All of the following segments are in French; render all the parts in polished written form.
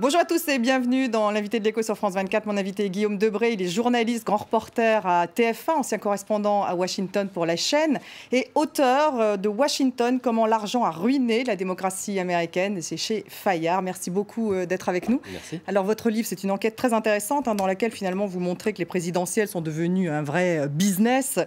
Bonjour à tous et bienvenue dans l'invité de l'Écho sur France 24. Mon invité est Guillaume Debré, il est journaliste, grand reporter à TF1, ancien correspondant à Washington pour la chaîne et auteur de Washington, comment l'argent a ruiné la démocratie américaine. C'est chez Fayard. Merci beaucoup d'être avec nous. Merci. Alors votre livre, c'est une enquête très intéressante dans laquelle finalement vous montrez que les présidentielles sont devenues un vrai business,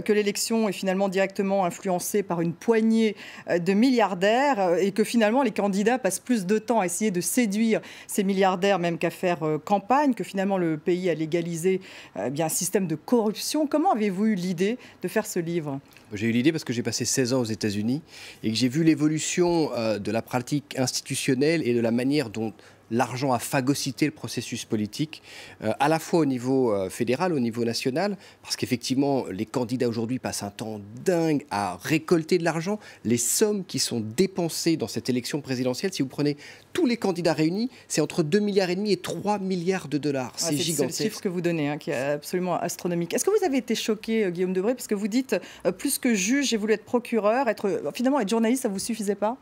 que l'élection est finalement directement influencée par une poignée de milliardaires et que finalement les candidats passent plus de temps à essayer de séduire ces milliardaires même qu'à faire campagne, que finalement le pays a légalisé un système de corruption. Comment avez-vous eu l'idée de faire ce livre ? J'ai eu l'idée parce que j'ai passé 16 ans aux États-Unis et que j'ai vu l'évolution de la pratique institutionnelle et de la manière dont l'argent a phagocyté le processus politique, à la fois au niveau fédéral, au niveau national, parce qu'effectivement, les candidats aujourd'hui passent un temps dingue à récolter de l'argent. Les sommes qui sont dépensées dans cette élection présidentielle, si vous prenez tous les candidats réunis, c'est entre 2,5 milliards et 3 milliards de dollars. C'est gigantesque. C'est le chiffre que vous donnez, qui est absolument astronomique. Est-ce que vous avez été choqué, Guillaume Debré, parce que vous dites, plus que juge, j'ai voulu être procureur, finalement être journaliste, ça ne vous suffisait pas ?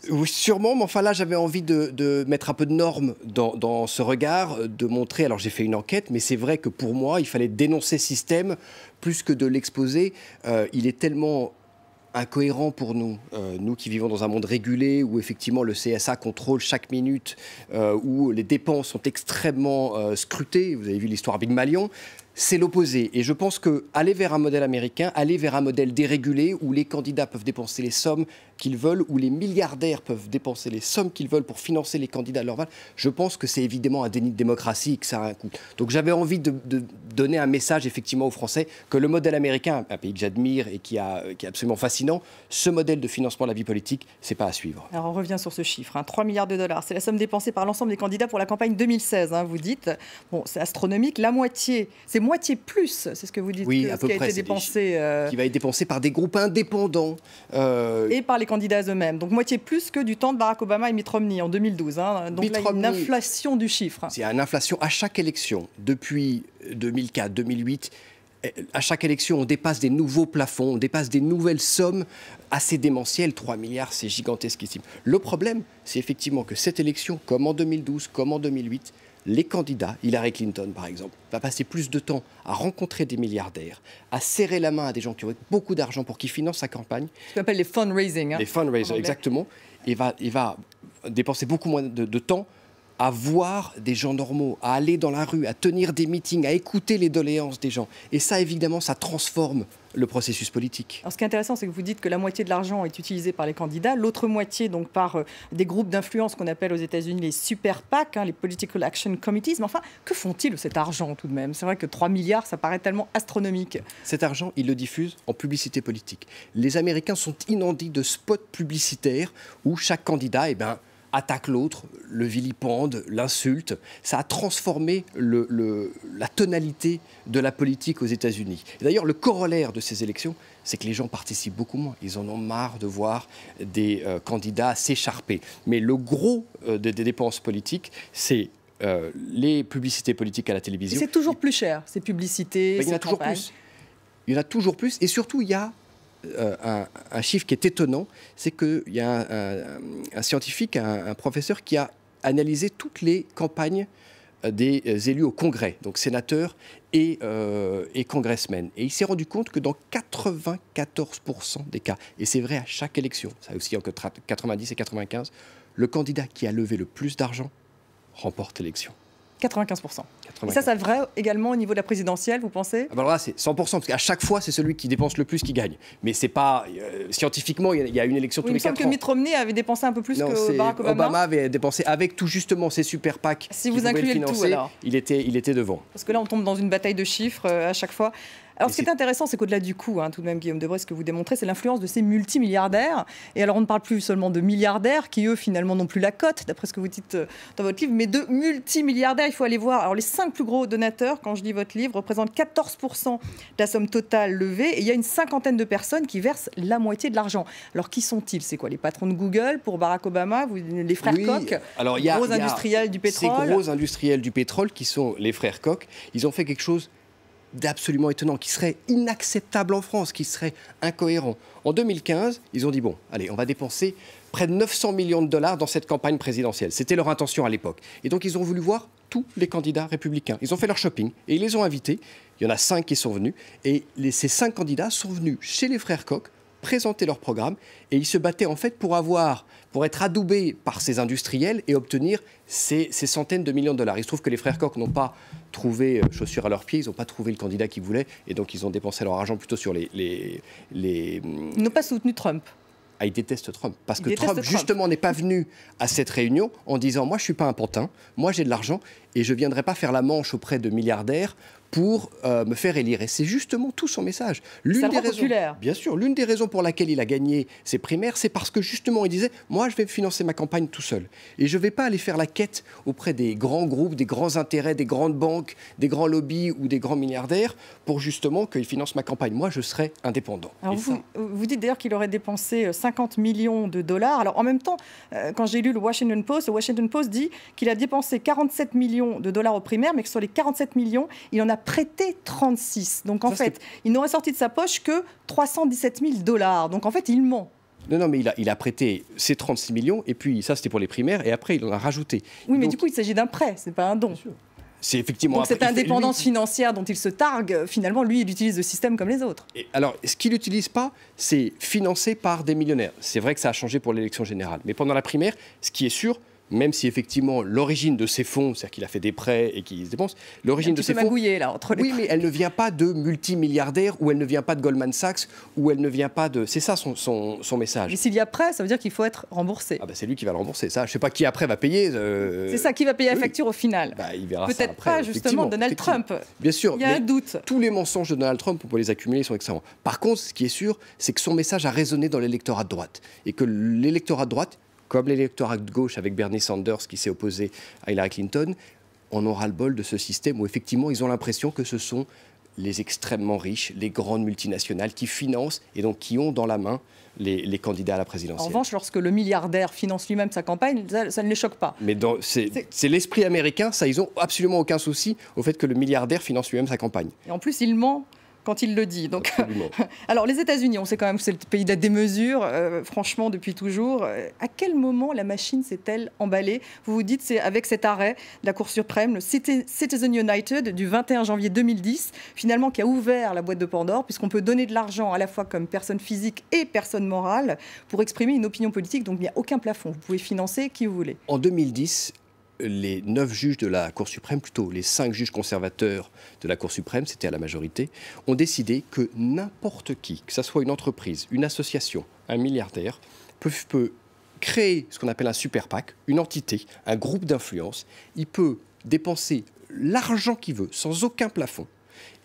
Oui, sûrement, mais enfin là, j'avais envie de mettre un peu de normes dans ce regard, de montrer, alors j'ai fait une enquête, mais c'est vrai que pour moi, il fallait dénoncer ce système plus que de l'exposer. Il est tellement incohérent pour nous, nous qui vivons dans un monde régulé, où effectivement le CSA contrôle chaque minute, où les dépenses sont extrêmement scrutées. Vous avez vu l'histoire Big Malion. C'est l'opposé. Et je pense qu'aller vers un modèle américain, aller vers un modèle dérégulé où les candidats peuvent dépenser les sommes qu'ils veulent, où les milliardaires peuvent dépenser les sommes qu'ils veulent pour financer les candidats de leur val, je pense que c'est évidemment un déni de démocratie et que ça a un coût. Donc j'avais envie de donner un message effectivement aux Français que le modèle américain, un pays que j'admire et qui est absolument fascinant, ce modèle de financement de la vie politique, c'est pas à suivre. Alors on revient sur ce chiffre, 3 milliards de dollars. C'est la somme dépensée par l'ensemble des candidats pour la campagne 2016, vous dites. Bon, c'est astronomique, la moitié, c'est moitié plus, c'est ce que vous dites, oui, à peu qui près, a été dépensé. Qui va être dépensé par des groupes indépendants. Et par les candidats eux-mêmes. Donc moitié plus que du temps de Barack Obama et Mitt Romney en 2012. Donc Mitt là, il y a une Romney, inflation du chiffre. C'est une inflation à chaque élection. Depuis 2004, 2008, à chaque élection, on dépasse des nouveaux plafonds, on dépasse des nouvelles sommes assez démentielles. 3 milliards, c'est gigantesquissime. Le problème, c'est effectivement que cette élection, comme en 2012, comme en 2008, les candidats, Hillary Clinton par exemple, va passer plus de temps à rencontrer des milliardaires, à serrer la main à des gens qui ont beaucoup d'argent pour qu'ils financent sa campagne. Ce qu'on appelle les fundraising. Les fundraisers, exactement. Il va dépenser beaucoup moins de temps à voir des gens normaux, à aller dans la rue, à tenir des meetings, à écouter les doléances des gens. Et ça, évidemment, ça transforme le processus politique. Alors, ce qui est intéressant, c'est que vous dites que la moitié de l'argent est utilisé par les candidats, l'autre moitié donc par des groupes d'influence qu'on appelle aux États-Unis les super PAC, les Political Action Committees. Mais enfin, que font-ils de cet argent tout de même ? C'est vrai que 3 milliards, ça paraît tellement astronomique. Cet argent, ils le diffusent en publicité politique. Les Américains sont inondés de spots publicitaires où chaque candidat, attaque l'autre, le vilipende, l'insulte. Ça a transformé la tonalité de la politique aux États-Unis. D'ailleurs, le corollaire de ces élections, c'est que les gens participent beaucoup moins. Ils en ont marre de voir des candidats s'écharper. Mais le gros des dépenses politiques, c'est les publicités politiques à la télévision. Et c'est toujours plus cher, ces publicités, il y en a toujours plus. Il y en a toujours plus. Et surtout, il y a un chiffre qui est étonnant, c'est qu'il y a un scientifique, un professeur qui a analysé toutes les campagnes des élus au Congrès, donc sénateurs et congressmen. Et il s'est rendu compte que dans 94% des cas, et c'est vrai à chaque élection, ça aussi entre 90 et 95, le candidat qui a levé le plus d'argent remporte l'élection. 95%. Et ça, c'est vrai également au niveau de la présidentielle, vous pensez ? Alors là, c'est 100%, parce qu'à chaque fois, c'est celui qui dépense le plus qui gagne. Mais c'est pas... scientifiquement, il y a une élection tous les 4 ans. Il me semble que Mitt Romney avait dépensé un peu plus que Barack Obama. Obama avait dépensé avec tout justement ses super PAC. Si vous incluez le tout, alors. Il était devant. Parce que là, on tombe dans une bataille de chiffres à chaque fois. Alors, ce qui est intéressant, c'est qu'au-delà du coût, tout de même, Guillaume Debré, ce que vous démontrez, c'est l'influence de ces multimilliardaires. Et alors, on ne parle plus seulement de milliardaires qui, eux, finalement, n'ont plus la cote, d'après ce que vous dites dans votre livre, mais de multimilliardaires. Il faut aller voir. Alors, les 5 plus gros donateurs, quand je lis votre livre, représentent 14% de la somme totale levée. Et il y a une cinquantaine de personnes qui versent la moitié de l'argent. Alors, qui sont-ils ? C'est quoi, les patrons de Google pour Barack Obama, les frères Koch, gros industriels du pétrole ? Ces gros industriels du pétrole qui sont les frères Koch, ils ont fait quelque chose d'absolument étonnant, qui serait inacceptable en France, qui serait incohérent. En 2015, ils ont dit, bon, allez, on va dépenser près de 900 millions de dollars dans cette campagne présidentielle. C'était leur intention à l'époque. Et donc, ils ont voulu voir tous les candidats républicains. Ils ont fait leur shopping et ils les ont invités. Il y en a 5 qui sont venus. Et ces 5 candidats sont venus chez les frères Koch, présenter leur programme. Et ils se battaient en fait pour être adoubés par ces industriels et obtenir ces centaines de millions de dollars. Il se trouve que les frères Koch n'ont pas trouvé chaussures à leurs pieds, ils n'ont pas trouvé le candidat qu'ils voulaient. Et donc, ils ont dépensé leur argent plutôt sur Ils n'ont pas soutenu Trump. Ah, il déteste Trump. Parce que Trump, justement, n'est pas venu à cette réunion en disant « Moi, je ne suis pas un pantin, moi, j'ai de l'argent et je ne viendrai pas faire la manche auprès de milliardaires pour me faire élire. » Et c'est justement tout son message. Populaire. Bien sûr, l'une des raisons pour laquelle il a gagné ses primaires, c'est parce que justement, il disait « Moi, je vais financer ma campagne tout seul. Et je ne vais pas aller faire la quête auprès des grands groupes, des grands intérêts, des grandes banques, des grands lobbies ou des grands milliardaires pour justement qu'ils financent ma campagne. Moi, je serai indépendant. » Alors vous dites d'ailleurs qu'il aurait dépensé 50 millions de dollars. Alors en même temps, quand j'ai lu le Washington Post dit qu'il a dépensé 47 millions de dollars aux primaires, mais que sur les 47 millions, il en a prêté 36. Donc en fait, il n'aurait sorti de sa poche que 317 000 dollars. Donc en fait, il ment. Non, mais il a prêté ses 36 millions, et puis ça, c'était pour les primaires, et après, il en a rajouté. Oui, mais du coup, il s'agit d'un prêt, c'est pas un don. C'est effectivement. Donc cette indépendance financière dont il se targue, finalement, lui, il utilise le système comme les autres. Alors, ce qu'il n'utilise pas, c'est financé par des millionnaires. C'est vrai que ça a changé pour l'élection générale. Mais pendant la primaire, ce qui est sûr, même si effectivement l'origine de ces fonds, c'est-à-dire qu'il a fait des prêts et qu'il se dépense, l'origine de ces fonds... magouillé là, entre les... Oui, mais elle ne vient pas de multimilliardaires, ou elle ne vient pas de Goldman Sachs, ou elle ne vient pas de... C'est ça son message. Mais s'il y a prêt, ça veut dire qu'il faut être remboursé. Ah bah c'est lui qui va le rembourser. Ça, je ne sais pas qui après va payer. C'est ça, qui va payer la facture au final. Bah, il verra peut-être après, pas justement Donald Trump. Bien sûr. Il y a un doute. Tous les mensonges de Donald Trump, on peut les accumuler, ils sont excellents. Par contre, ce qui est sûr, c'est que son message a résonné dans l'électorat de droite. Et que l'électorat de droite, comme l'électorat de gauche avec Bernie Sanders qui s'est opposé à Hillary Clinton, on aura le bol de ce système où effectivement ils ont l'impression que ce sont les extrêmement riches, les grandes multinationales qui financent et donc qui ont dans la main les candidats à la présidentielle. En revanche, lorsque le milliardaire finance lui-même sa campagne, ça ne les choque pas. Mais c'est l'esprit américain, ça, ils n'ont absolument aucun souci au fait que le milliardaire finance lui-même sa campagne. Et en plus, il ment quand il le dit. Donc, alors, les États-Unis, on sait quand même que c'est le pays de la démesure, franchement, depuis toujours. À quel moment la machine s'est-elle emballée? Vous vous dites, c'est avec cet arrêt de la Cour suprême, le Citizen United, du 21 janvier 2010, finalement, qui a ouvert la boîte de Pandore, puisqu'on peut donner de l'argent à la fois comme personne physique et personne morale pour exprimer une opinion politique. Donc, il n'y a aucun plafond. Vous pouvez financer qui vous voulez. En 2010, les 9 juges de la Cour suprême, plutôt les 5 juges conservateurs de la Cour suprême, c'était à la majorité, ont décidé que n'importe qui, que ce soit une entreprise, une association, un milliardaire, peut créer ce qu'on appelle un super PAC, une entité, un groupe d'influence. Il peut dépenser l'argent qu'il veut, sans aucun plafond.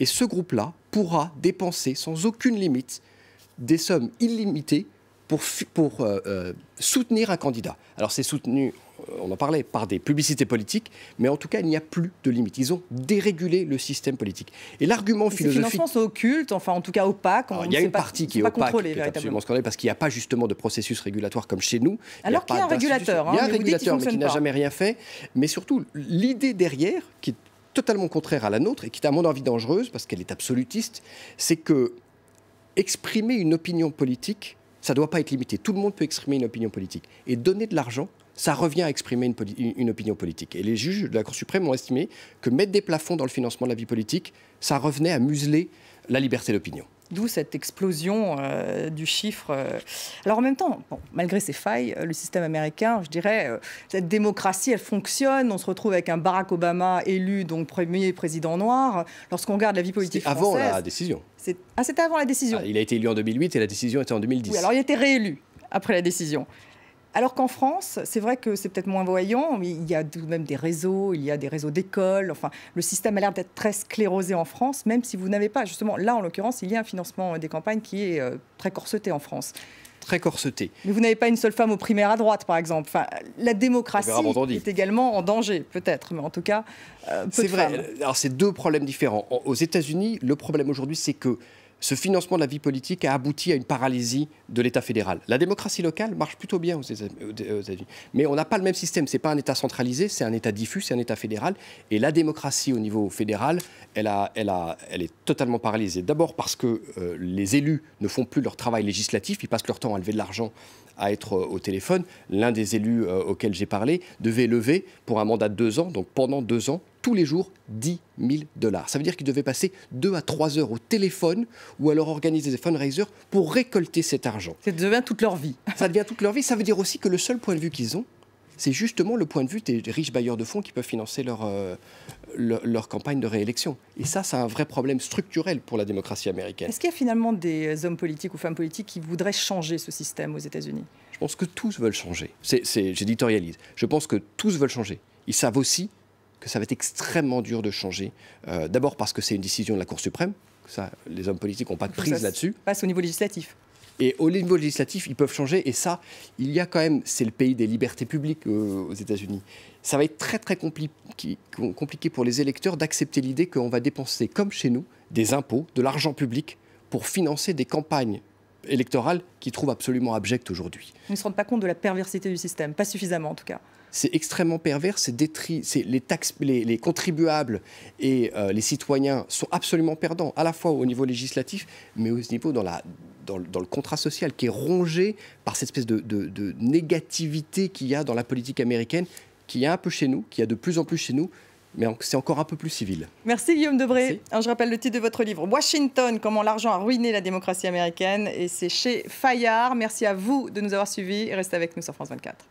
Et ce groupe-là pourra dépenser sans aucune limite des sommes illimitées pour soutenir un candidat. Alors c'est soutenu, on en parlait, par des publicités politiques, mais en tout cas, il n'y a plus de limite. Ils ont dérégulé le système politique. Et l'argument philosophique... Ces financements sont occultes, enfin en tout cas opaques. Il y a une partie qui est opaque, qui est absolument scandaleuse, parce qu'il n'y a pas justement de processus régulatoire comme chez nous. Alors qu'il y a un régulateur. Il y a un régulateur, mais qui n'a jamais rien fait. Mais surtout, l'idée derrière, qui est totalement contraire à la nôtre, et qui est à mon avis dangereuse, parce qu'elle est absolutiste, c'est que exprimer une opinion politique, ça ne doit pas être limité. Tout le monde peut exprimer une opinion politique. Et donner de l'argent, ça revient à exprimer une opinion politique. Et les juges de la Cour suprême ont estimé que mettre des plafonds dans le financement de la vie politique, ça revenait à museler la liberté d'opinion. D'où cette explosion du chiffre. Alors en même temps, bon, malgré ses failles, le système américain, je dirais, cette démocratie, elle fonctionne. On se retrouve avec un Barack Obama élu, donc premier président noir. Lorsqu'on regarde la vie politique française... Avant la décision. C'était avant la décision. Il a été élu en 2008 et la décision était en 2010. Oui, alors il a été réélu après la décision. Alors qu'en France, c'est vrai que c'est peut-être moins voyant, mais il y a tout de même des réseaux, il y a des réseaux d'écoles. Enfin, le système a l'air d'être très sclérosé en France, même si vous n'avez pas, justement, là en l'occurrence, il y a un financement des campagnes qui est très corseté en France. Très corseté. Mais vous n'avez pas une seule femme aux primaires à droite, par exemple. Enfin, la démocratie est également en danger, peut-être, mais en tout cas, peu de femmes. C'est vrai. Alors, c'est deux problèmes différents. Aux États-Unis, le problème aujourd'hui, c'est que ce financement de la vie politique a abouti à une paralysie de l'État fédéral. La démocratie locale marche plutôt bien aux États-Unis. Mais on n'a pas le même système. Ce n'est pas un État centralisé, c'est un État diffus, c'est un État fédéral. Et la démocratie au niveau fédéral, elle est totalement paralysée. D'abord parce que les élus ne font plus leur travail législatif, ils passent leur temps à lever de l'argent, à être au téléphone. L'un des élus auxquels j'ai parlé devait lever pour un mandat de 2 ans, donc pendant 2 ans, tous les jours, $10 000. Ça veut dire qu'il devait passer 2 à 3 heures au téléphone ou alors organiser des fundraisers pour récolter cet argent. Ça devient toute leur vie. Ça devient toute leur vie. Ça veut dire aussi que le seul point de vue qu'ils ont, c'est justement le point de vue des riches bailleurs de fonds qui peuvent financer leur campagne de réélection. Et ça, c'est un vrai problème structurel pour la démocratie américaine. Est-ce qu'il y a finalement des hommes politiques ou femmes politiques qui voudraient changer ce système aux États-Unis? Je pense que tous veulent changer. J'éditorialise. Je pense que tous veulent changer. Ils savent aussi que ça va être extrêmement dur de changer. D'abord parce que c'est une décision de la Cour suprême. Ça, les hommes politiques n'ont pas de prise là-dessus. Passe au niveau législatif. Et au niveau législatif, ils peuvent changer. Et ça, il y a quand même, c'est le pays des libertés publiques aux États-Unis. Ça va être très, très compliqué pour les électeurs d'accepter l'idée qu'on va dépenser, comme chez nous, des impôts, de l'argent public pour financer des campagnes électorales qu'ils trouvent absolument abjectes aujourd'hui. Ils ne se rendent pas compte de la perversité du système, pas suffisamment en tout cas. C'est extrêmement pervers, les contribuables et les citoyens sont absolument perdants, à la fois au niveau législatif, mais au niveau dans le contrat social, qui est rongé par cette espèce de négativité qu'il y a dans la politique américaine, qu'il y a un peu chez nous, qu'il y a de plus en plus chez nous, mais c'est encore un peu plus civil. Merci Guillaume Debré. Je rappelle le titre de votre livre, Washington, comment l'argent a ruiné la démocratie américaine, et c'est chez Fayard. Merci à vous de nous avoir suivis et restez avec nous sur France 24.